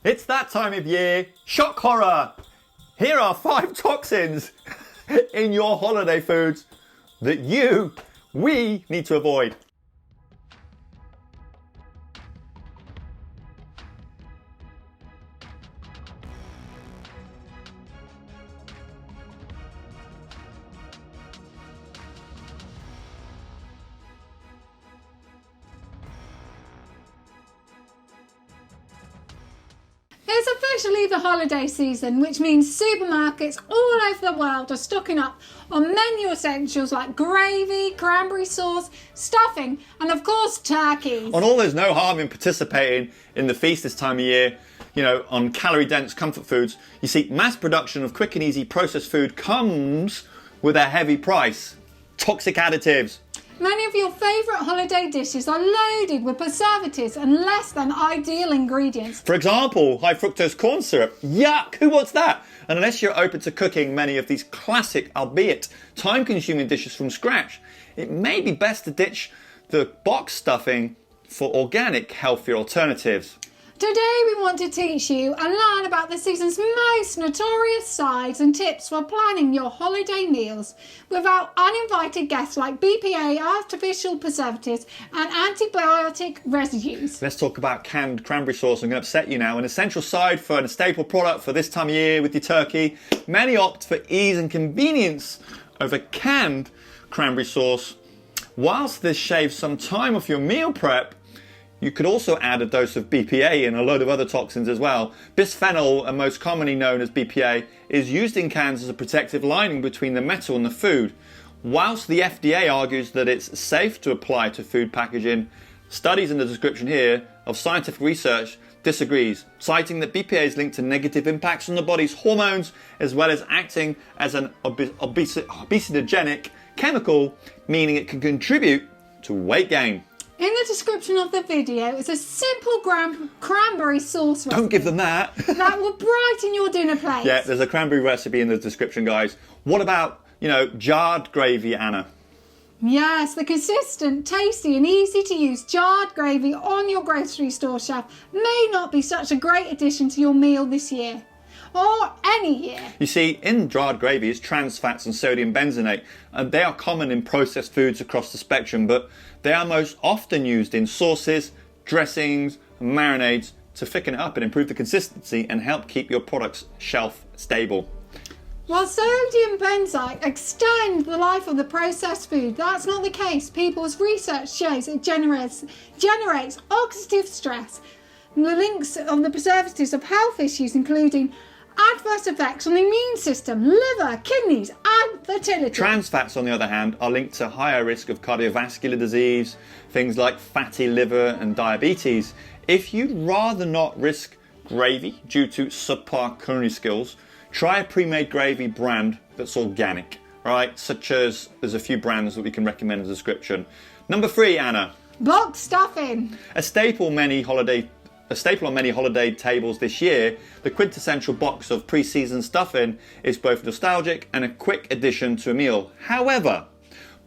It's that time of year. Shock horror! Here are 5 toxins in your holiday foods that we need to avoid. It's officially the holiday season, which means supermarkets all over the world are stocking up on menu essentials like gravy, cranberry sauce, stuffing, and of course turkeys. On all, there's no harm in participating in the feast this time of year, on calorie-dense comfort foods. You see, mass production of quick and easy processed food comes with a heavy price. Toxic additives. Many of your favourite holiday dishes are loaded with preservatives and less than ideal ingredients. For example, high fructose corn syrup. Yuck, who wants that? And unless you're open to cooking many of these classic, albeit time-consuming dishes from scratch, it may be best to ditch the box stuffing for organic, healthier alternatives. Today we want to teach you and learn about the season's most notorious sides and tips for planning your holiday meals without uninvited guests like BPA, artificial preservatives and antibiotic residues. Let's talk about canned cranberry sauce. I'm going to upset you now. An essential side for and a staple product for this time of year with your turkey. Many opt for ease and convenience over canned cranberry sauce. Whilst this shaves some time off your meal prep, you could also add a dose of BPA and a load of other toxins as well. Bisphenol, and most commonly known as BPA, is used in cans as a protective lining between the metal and the food. Whilst the FDA argues that it's safe to apply to food packaging, studies in the description here of scientific research disagrees, citing that BPA is linked to negative impacts on the body's hormones, as well as acting as an obesogenic chemical, meaning it can contribute to weight gain. In the description of the video is a simple cranberry sauce recipe. Don't give them that. That will brighten your dinner plate. Yeah, there's a cranberry recipe in the description, guys. What about, jarred gravy, Anna? Yes, the consistent, tasty and easy to use jarred gravy on your grocery store shelf may not be such a great addition to your meal this year. Or any year. You see, in jarred gravy is trans fats and sodium benzenate, and they are common in processed foods across the spectrum, but they are most often used in sauces, dressings, and marinades to thicken it up and improve the consistency and help keep your product's shelf stable. While sodium benzoate extends the life of the processed food, that's not the case. People's research shows it generates oxidative stress. And the links on the preservatives of health issues, including adverse effects on the immune system, liver, kidneys, and fertility. Trans fats, on the other hand, are linked to higher risk of cardiovascular disease, things like fatty liver and diabetes. If you'd rather not risk gravy due to subpar culinary skills, try a pre-made gravy brand that's organic, right? Such as, there's a few brands that we can recommend in the description. Number 3, Anna. Box stuffing. A staple on many holiday tables this year, the quintessential box of pre-seasoned stuffing is both nostalgic and a quick addition to a meal. However,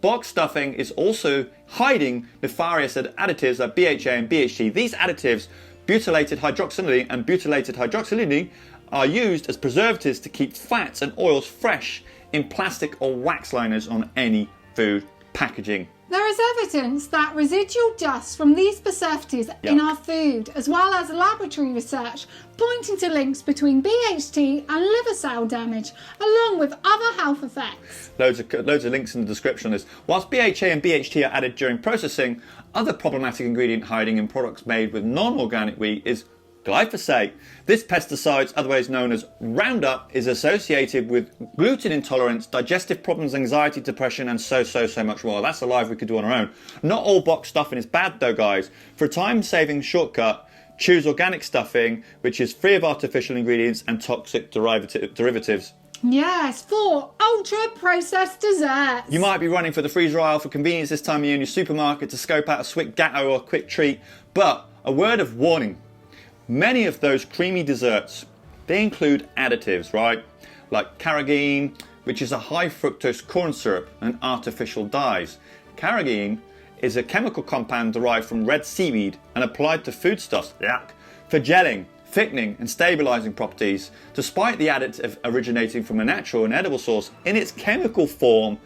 box stuffing is also hiding nefarious additives like BHA and BHT. These additives, butylated hydroxylamine and butylated hydroxylamine, are used as preservatives to keep fats and oils fresh in plastic or wax liners on any food packaging. There is evidence that residual dust from these preservatives in our food, as well as laboratory research, pointing to links between BHT and liver cell damage, along with other health effects. Loads of links in the description on this. Whilst BHA and BHT are added during processing, other problematic ingredient hiding in products made with non-organic wheat is glyphosate. This pesticide, otherwise known as Roundup, is associated with gluten intolerance, digestive problems, anxiety, depression, and so much more. That's a life we could do on our own. Not all box stuffing is bad though, guys. For a time-saving shortcut, choose organic stuffing, which is free of artificial ingredients and toxic derivatives. Yes, 4 ultra-processed desserts. You might be running for the freezer aisle for convenience this time of year in your supermarket to scope out a sweet gatto or a quick treat, but a word of warning. Many of those creamy desserts, they include additives, right? Like carrageenan, which is a high fructose corn syrup, and artificial dyes. Carrageenan is a chemical compound derived from red seaweed and applied to foodstuffs, yuck, for gelling, thickening and stabilizing properties. Despite the additive originating from a natural and edible source, in its chemical form,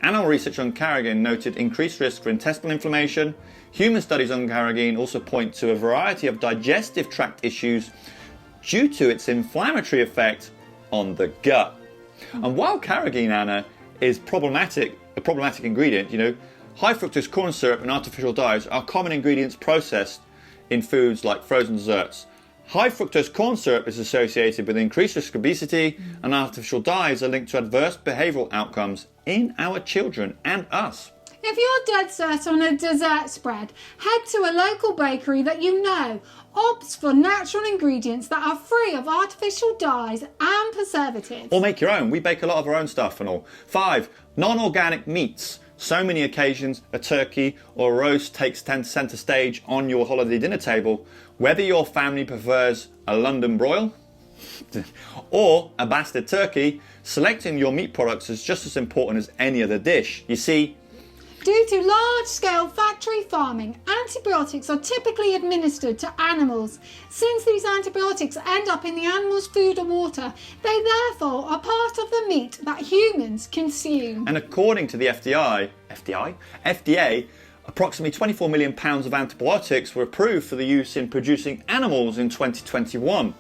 animal research on carrageenan noted increased risk for intestinal inflammation. Human studies on carrageenan also point to a variety of digestive tract issues due to its inflammatory effect on the gut. And while carrageenan, Anna, is a problematic ingredient, you know, high fructose corn syrup and artificial dyes are common ingredients processed in foods like frozen desserts. High fructose corn syrup is associated with increased risk of obesity, and artificial dyes are linked to adverse behavioural outcomes in our children and us. If you're dead set on a dessert spread, head to a local bakery that you know opts for natural ingredients that are free of artificial dyes and preservatives. Or make your own. We bake a lot of our own stuff and all. 5. Non-organic meats. So many occasions a turkey or a roast takes centre stage on your holiday dinner table. Whether your family prefers a London broil or a bastard turkey, selecting your meat products is just as important as any other dish. You see, due to large-scale factory farming, antibiotics are typically administered to animals. Since these antibiotics end up in the animal's food or water, they therefore are part of the meat that humans consume. And according to the FDA, approximately 24 million pounds of antibiotics were approved for the use in producing animals in 2021.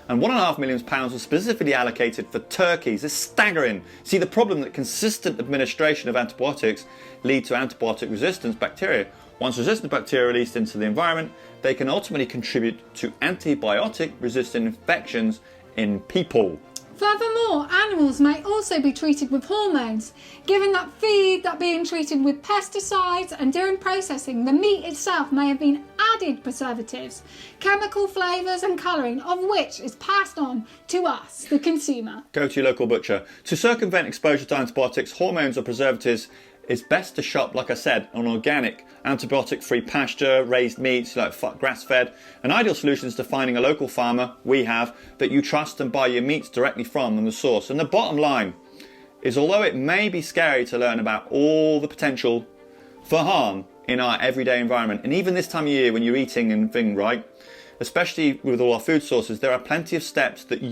And £1.5 million was specifically allocated for turkeys. It's staggering. See, the problem that consistent administration of antibiotics lead to antibiotic resistance bacteria. Once resistant bacteria are released into the environment, they can ultimately contribute to antibiotic resistant infections in people. Furthermore, animals may also be treated with hormones. Given that feed that being treated with pesticides, and during processing, the meat itself may have been added preservatives, chemical flavours and colouring, of which is passed on to us, the consumer. Go to your local butcher. To circumvent exposure to antibiotics, hormones or preservatives, it's best to shop, like I said, on organic, antibiotic-free pasture, raised meats, like grass-fed. An ideal solution is to finding a local farmer, we have, that you trust and buy your meats directly from the source. And the bottom line is, although it may be scary to learn about all the potential for harm in our everyday environment, and even this time of year when you're eating and things, right, especially with all our food sources, there are plenty of steps that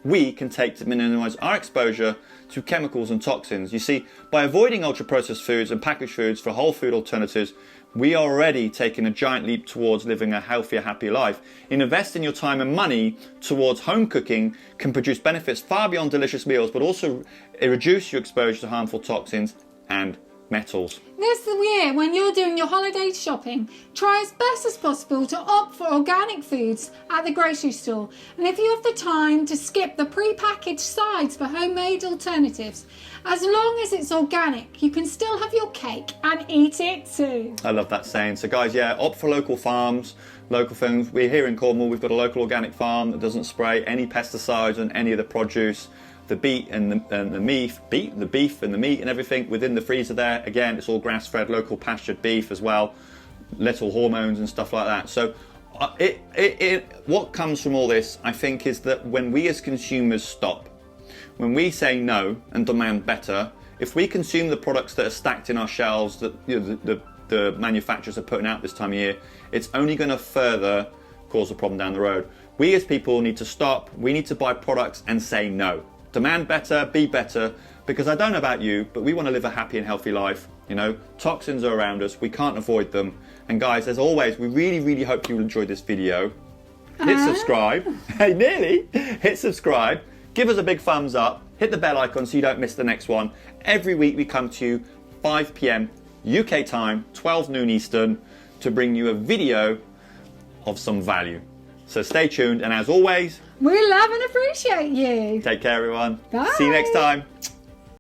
we can take to minimise our exposure to chemicals and toxins. You see, by avoiding ultra-processed foods and packaged foods for whole food alternatives, we are already taking a giant leap towards living a healthier, happier life. In investing your time and money towards home cooking can produce benefits far beyond delicious meals, but also reduce your exposure to harmful toxins and metals. This year, when you're doing your holiday shopping, try as best as possible to opt for organic foods at the grocery store. And if you have the time, to skip the pre-packaged sides for homemade alternatives. As long as it's organic, you can still have your cake and eat it too. I love that saying. So guys, yeah, opt for local farms, local things. We're here in Cornwall, we've got a local organic farm that doesn't spray any pesticides on any of the produce. The beef and the meat and everything within the freezer there. Again, it's all grass-fed, local pastured beef as well. Little hormones and stuff like that. So what comes from all this, I think, is that when we as consumers stop, when we say no and demand better, if we consume the products that are stacked in our shelves that the manufacturers are putting out this time of year, it's only going to further cause a problem down the road. We as people need to stop. We need to buy products and say no. Demand better, be better, because I don't know about you, but we want to live a happy and healthy life. You know, toxins are around us, we can't avoid them. And guys, as always, we really hope you enjoyed this video. Hit subscribe. Hey, nearly. Hit subscribe. Give us a big thumbs up. Hit the bell icon so you don't miss the next one. Every week we come to you 5 p.m. UK time, 12 noon Eastern, to bring you a video of some value. So stay tuned, and as always, we love and appreciate you. Take care, everyone. Bye. See you next time.